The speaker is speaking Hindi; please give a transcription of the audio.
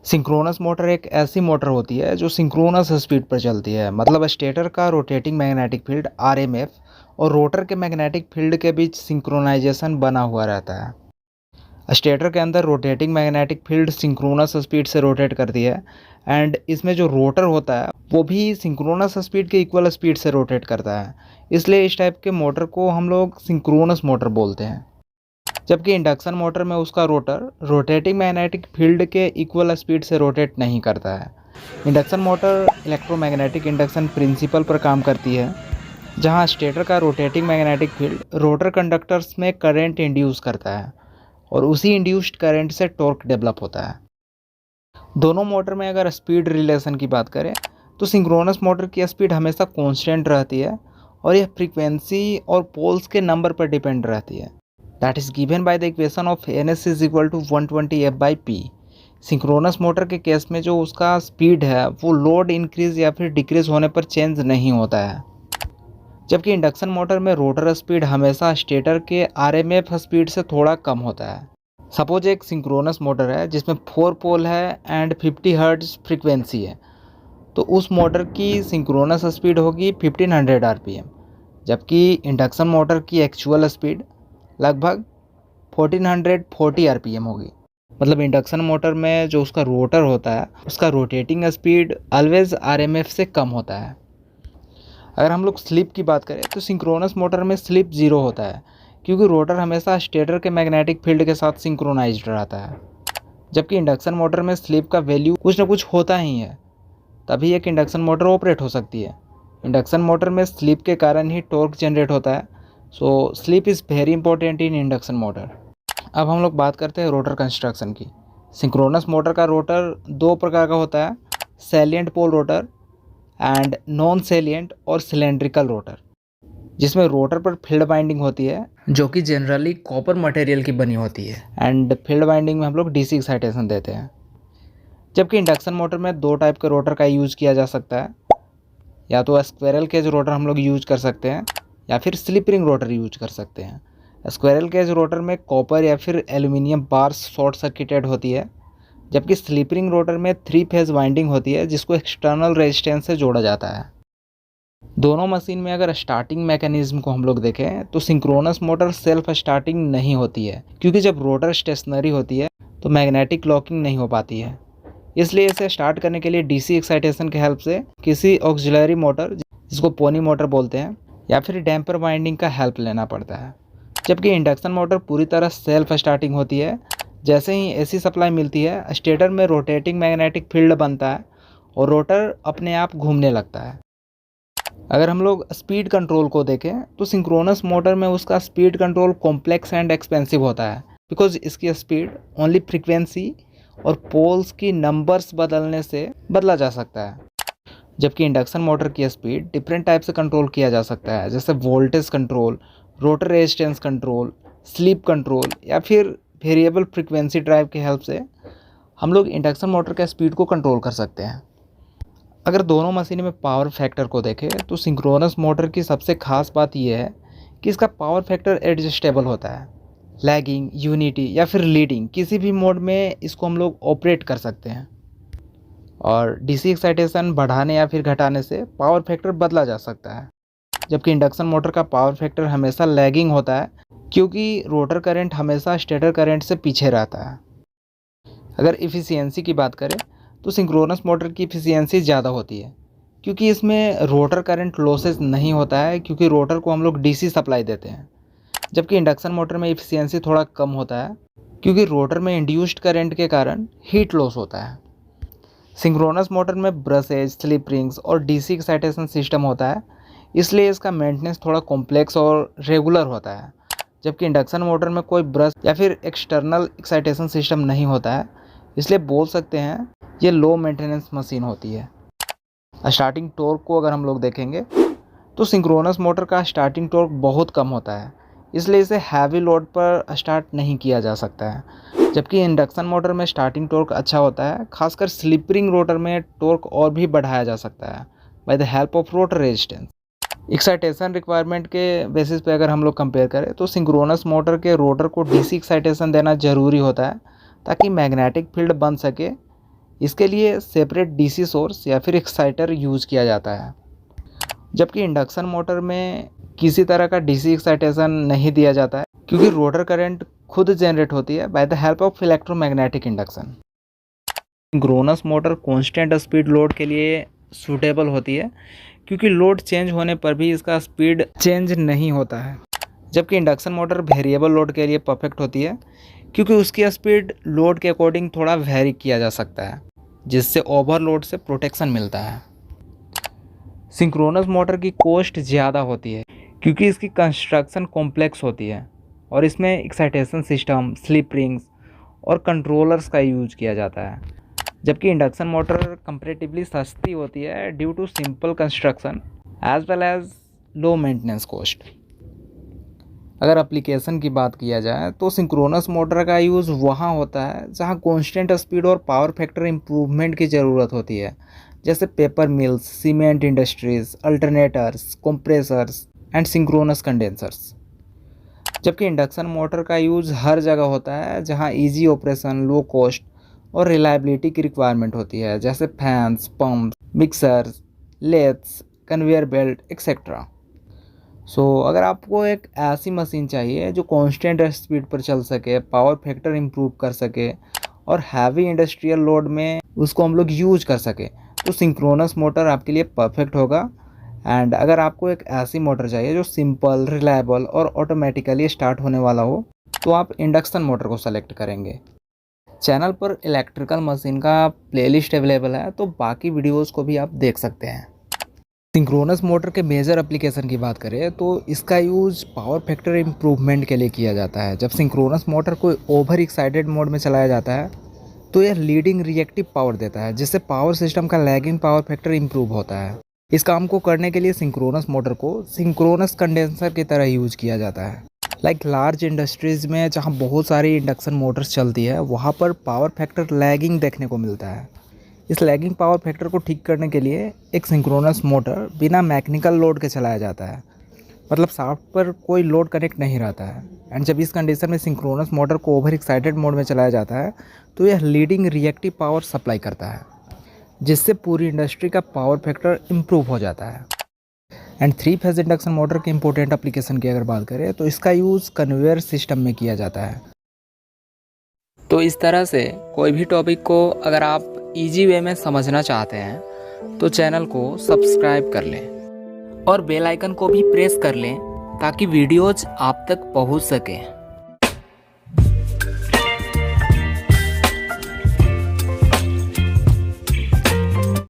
सिंक्रोनस मोटर एक ऐसी मोटर होती है जो सिंक्रोनस स्पीड पर चलती है। मतलब स्टेटर का रोटेटिंग मैग्नेटिक फील्ड आरएमएफ और रोटर के मैग्नेटिक फील्ड के बीच सिंक्रोनाइजेशन बना हुआ रहता है। स्टेटर के अंदर rotating magnetic field synchronous speed से रोटेट करती है एंड इसमें जो रोटर होता है वो भी सिंक्रोनस स्पीड के इक्वल स्पीड से रोटेट करता है। इसलिए इस टाइप के मोटर को हम लोग सिंक्रोनस मोटर बोलते हैं। जबकि इंडक्शन मोटर में उसका रोटर रोटेटिंग मैग्नेटिक फील्ड के इक्वल स्पीड से रोटेट नहीं करता है। Induction motor electromagnetic induction principal पर काम करती है, जहां स्टेटर का rotating magnetic field rotor conductors में करंट इंड्यूस करता है और उसी इंड्यूस्ड करंट से टॉर्क डेवलप होता है। दोनों मोटर में अगर स्पीड रिलेशन की बात करें तो सिंक्रोनस मोटर की स्पीड हमेशा कांस्टेंट रहती है और यह फ्रीक्वेंसी और पोल्स के नंबर पर डिपेंड रहती है। That is given by the equation of ns is equal to 120f/p। Synchronous motor के केस में जो उसका स्पीड है वो लोड इंक्रीज या फिर डिक्रीज होने पर चेंज नहीं होता है। जबकि इंडक्शन मोटर में रोटर स्पीड हमेशा स्टेटर के आरएमएफ स्पीड से थोड़ा कम होता है। सपोज एक सिंक्रोनस मोटर है जिसमें 4 पोल है एंड 50 हर्ट्ज फ्रीक्वेंसी है, तो उस मोटर की सिंक्रोनस स्पीड होगी 1500 आरपीएम। जबकि इंडक्शन मोटर की एक्चुअल स्पीड लगभग 1440 आरपीएम होगी। मतलब इंडक्शन मोटर में जो उसका रोटर होता है उसका रोटेटिंग स्पीड ऑलवेज आरएमएफ से कम होता है। अगर हम लोग स्लिप की बात करें तो सिंक्रोनस मोटर में स्लिप 0 होता है, क्योंकि रोटर हमेशा स्टेटर के मैग्नेटिक फील्ड के साथ सिंक्रोनाइज्ड रहता है। जबकि इंडक्शन मोटर में स्लिप का वैल्यू कुछ ना कुछ होता ही है, तभी एक इंडक्शन मोटर ऑपरेट हो सकती है। इंडक्शन मोटर में स्लिप के कारण ही टॉर्क जनरेट होता है। So slip is very important in induction motor. अब हम लोग बात करते हैं रोटर कंस्ट्रक्शन की। सिंक्रोनस मोटर का रोटर दो प्रकार का होता है, salient pole rotor and non salient और सिलेंड्रिकल रोटर, जिसमें रोटर पर फील्ड बाइंडिंग होती है जो कि जनरली कॉपर मटेरियल की बनी होती है एंड फील्ड बाइंडिंग में हम लोग डीसी एक्साइटेशन देते हैं। जबकि इंडक्शन मोटर में दो टाइप के रोटर का यूज़ किया जा सकता है, या तो स्क्विरल केज रोटर हम लोग यूज कर सकते हैं या फिर स्लिप रिंग रोटर यूज कर सकते हैं। स्क्विरल केज रोटर में कॉपर या फिर एल्यूमिनियम बार्स शॉर्ट सर्किटेड होती है, जबकि स्लिप रिंग रोटर में 3 फेज वाइंडिंग होती है जिसको एक्सटर्नल रेजिस्टेंस से जोड़ा जाता है। दोनों मशीन में अगर स्टार्टिंग मैकेनिज्म को हम लोग देखें तो सिंक्रोनस मोटर सेल्फ स्टार्टिंग नहीं होती है, क्योंकि जब रोटर स्टेशनरी होती है तो मैग्नेटिक लॉकिंग नहीं हो पाती है। इसलिए इसे स्टार्ट करने के लिए डीसी एक्साइटेशन के हेल्प से किसी ऑक्सिलरी मोटर, जिसको पोनी मोटर बोलते हैं, या फिर डैम्पर वाइंडिंग का हेल्प लेना पड़ता है। जबकि इंडक्शन मोटर पूरी तरह सेल्फ स्टार्टिंग होती है। जैसे ही एसी सप्लाई मिलती है, स्टेटर में रोटेटिंग मैग्नेटिक फील्ड बनता है और रोटर अपने आप घूमने लगता है। अगर हम लोग स्पीड कंट्रोल को देखें तो सिंक्रोनस मोटर में उसका speed control complex and expensive होता है, बिकॉज इसकी स्पीड ओनली फ्रीक्वेंसी और पोल्स की नंबर्स बदलने से बदला जा सकता है। जबकि इंडक्शन मोटर की स्पीड डिफरेंट टाइप से कंट्रोल किया जा सकता है, जैसे voltage control, rotor resistance control, sleep control या फिर वेरिएबल फ्रीक्वेंसी ड्राइव की हेल्प से हम लोग इंडक्शन मोटर के स्पीड को कंट्रोल कर सकते हैं। अगर दोनों मशीन में पावर फैक्टर को देखें तो सिंक्रोनस मोटर की सबसे खास बात यह है कि इसका पावर फैक्टर एडजस्टेबल होता है। लैगिंग, यूनिटी या फिर लीडिंग, किसी भी मोड में इसको हम लोग ऑपरेट कर सकते हैं। और डीसी एक्साइटेशन बढ़ाने या फिर घटाने से पावर फैक्टर बदला जा सकता है। जबकि इंडक्शन मोटर का पावर फैक्टर हमेशा लैगिंग होता है, क्योंकि रोटर करंट हमेशा स्टेटर करंट से पीछे रहता है। अगर इफ़िशियंसी की बात करें तो सिंक्रोनस मोटर की इफ़िशियंसी ज़्यादा होती है, क्योंकि इसमें रोटर करंट लॉसेस नहीं होता है, क्योंकि रोटर को हम लोग डीसी सप्लाई देते हैं। जबकि इंडक्शन मोटर में इफ़िशियंसी थोड़ा कम होता है, क्योंकि रोटर में इंड्यूस्ड करंट के कारण हीट लॉस होता है। सिंक्रोनस मोटर में ब्रशेज, स्लिप रिंग्स और डीसी एक्साइटेशन सिस्टम होता है, इसलिए इसका मेंटेनेंस थोड़ा कॉम्प्लेक्स और रेगुलर होता है। जबकि इंडक्शन मोटर में कोई ब्रश या फिर एक्सटर्नल एक्साइटेशन सिस्टम नहीं होता है, इसलिए बोल सकते हैं ये लो मेंटेनेंस मशीन होती है। स्टार्टिंग टॉर्क को अगर हम लोग देखेंगे तो सिंक्रोनस मोटर का स्टार्टिंग टॉर्क बहुत कम होता है, इसलिए इसे हैवी लोड पर स्टार्ट नहीं किया जा सकता है। जबकि इंडक्शन मोटर में स्टार्टिंग टॉर्क अच्छा होता है, खासकर स्लिप रिंग रोटर में टॉर्क और भी बढ़ाया जा सकता है by the help of rotor resistance. Excitation requirement के बेसिस पे अगर हम लोग कंपेयर करें तो सिंक्रोनस मोटर के रोटर को डीसी एक्साइटेशन देना ज़रूरी होता है, ताकि मैग्नेटिक फील्ड बन सके इसके लिए सेपरेट डीसी सोर्स या फिर एक्साइटर यूज़ किया जाता है, जबकि इंडक्शन मोटर में किसी तरह का डीसी एक्साइटेशन नहीं दिया जाता है, क्योंकि रोटर करंट खुद जनरेट होती है by the help of electromagnetic induction. Synchronous motor constant speed load के लिए सूटेबल होती है, क्योंकि लोड चेंज होने पर भी इसका स्पीड चेंज नहीं होता है, जबकि इंडक्शन मोटर वेरिएबल लोड के लिए परफेक्ट होती है, क्योंकि उसकी स्पीड लोड के अकॉर्डिंग थोड़ा वेरी किया जा सकता है, जिससे ओवरलोड से प्रोटेक्शन मिलता है। सिंक्रोनस मोटर की कॉस्ट ज़्यादा होती है, क्योंकि इसकी कंस्ट्रक्शन कॉम्प्लेक्स होती है और इसमें एक्साइटेशन सिस्टम, स्लिप रिंग्स और कंट्रोलर्स का यूज किया जाता है, जबकि इंडक्शन मोटर कंपैरेटिवली सस्ती होती है due to simple construction as well as low maintenance cost. अगर एप्लीकेशन की बात किया जाए तो सिंक्रोनस मोटर का यूज़ वहाँ होता है जहाँ कांस्टेंट स्पीड और पावर फैक्टर इम्प्रूवमेंट की ज़रूरत होती है, जैसे paper mills, cement industries, alternators, compressors and synchronous condensers. जबकि इंडक्शन मोटर का यूज़ हर जगह होता है जहाँ इजी ऑपरेशन, लो कॉस्ट और रिलायबिलिटी की रिक्वायरमेंट होती है, जैसे fans, pumps, mixers, lathes, conveyor belt etcetera. अगर आपको एक ऐसी मशीन चाहिए जो कांस्टेंट स्पीड पर चल सके, पावर फैक्टर इम्प्रूव कर सके और हैवी इंडस्ट्रियल लोड में उसको हम लोग यूज कर सके, तो सिंक्रोनस मोटर आपके लिए परफेक्ट होगा। एंड अगर आपको एक ऐसी मोटर चाहिए जो सिंपल, रिलायबल और ऑटोमेटिकली स्टार्ट होने वाला हो, तो आप इंडक्शन मोटर को सेलेक्ट करेंगे। चैनल पर इलेक्ट्रिकल मशीन का प्लेलिस्ट अवेलेबल है, तो बाकी वीडियोस को भी आप देख सकते हैं। सिंक्रोनस मोटर के मेजर एप्लीकेशन की बात करें तो इसका यूज़ पावर फैक्टर इम्प्रूवमेंट के लिए किया जाता है। जब सिंक्रोनस मोटर को ओवर एक्साइटेड मोड में चलाया जाता है तो यह लीडिंग रिएक्टिव पावर देता है, जिससे पावर सिस्टम का लैगिंग पावर फैक्टर इम्प्रूव होता है। इस काम को करने के लिए सिंक्रोनस मोटर को सिंक्रोनस कंडेंसर की तरह यूज किया जाता है। लाइक लार्ज इंडस्ट्रीज़ में जहाँ बहुत सारी इंडक्शन मोटर्स चलती है, वहाँ पर पावर फैक्टर लैगिंग देखने को मिलता है। इस लैगिंग पावर फैक्टर को ठीक करने के लिए एक सिंक्रोनस मोटर बिना मैकेनिकल लोड के चलाया जाता है, मतलब शाफ्ट पर कोई लोड कनेक्ट नहीं रहता है। एंड जब इस कंडीशन में सिंक्रोनस मोटर को ओवर एक्साइटेड मोड में चलाया जाता है तो यह लीडिंग रिएक्टिव पावर सप्लाई करता है, जिससे पूरी इंडस्ट्री का पावर फैक्टर इम्प्रूव हो जाता है। एंड 3 फेज इंडक्शन मोटर के इंपॉर्टेंट एप्लीकेशन की अगर बात करें तो इसका यूज़ कन्वेयर सिस्टम में किया जाता है। तो इस तरह से कोई भी टॉपिक को अगर आप इजी वे में समझना चाहते हैं तो चैनल को सब्सक्राइब कर लें और बेल आइकन को भी प्रेस कर लें ताकि वीडियोज आप तक पहुंच सकें।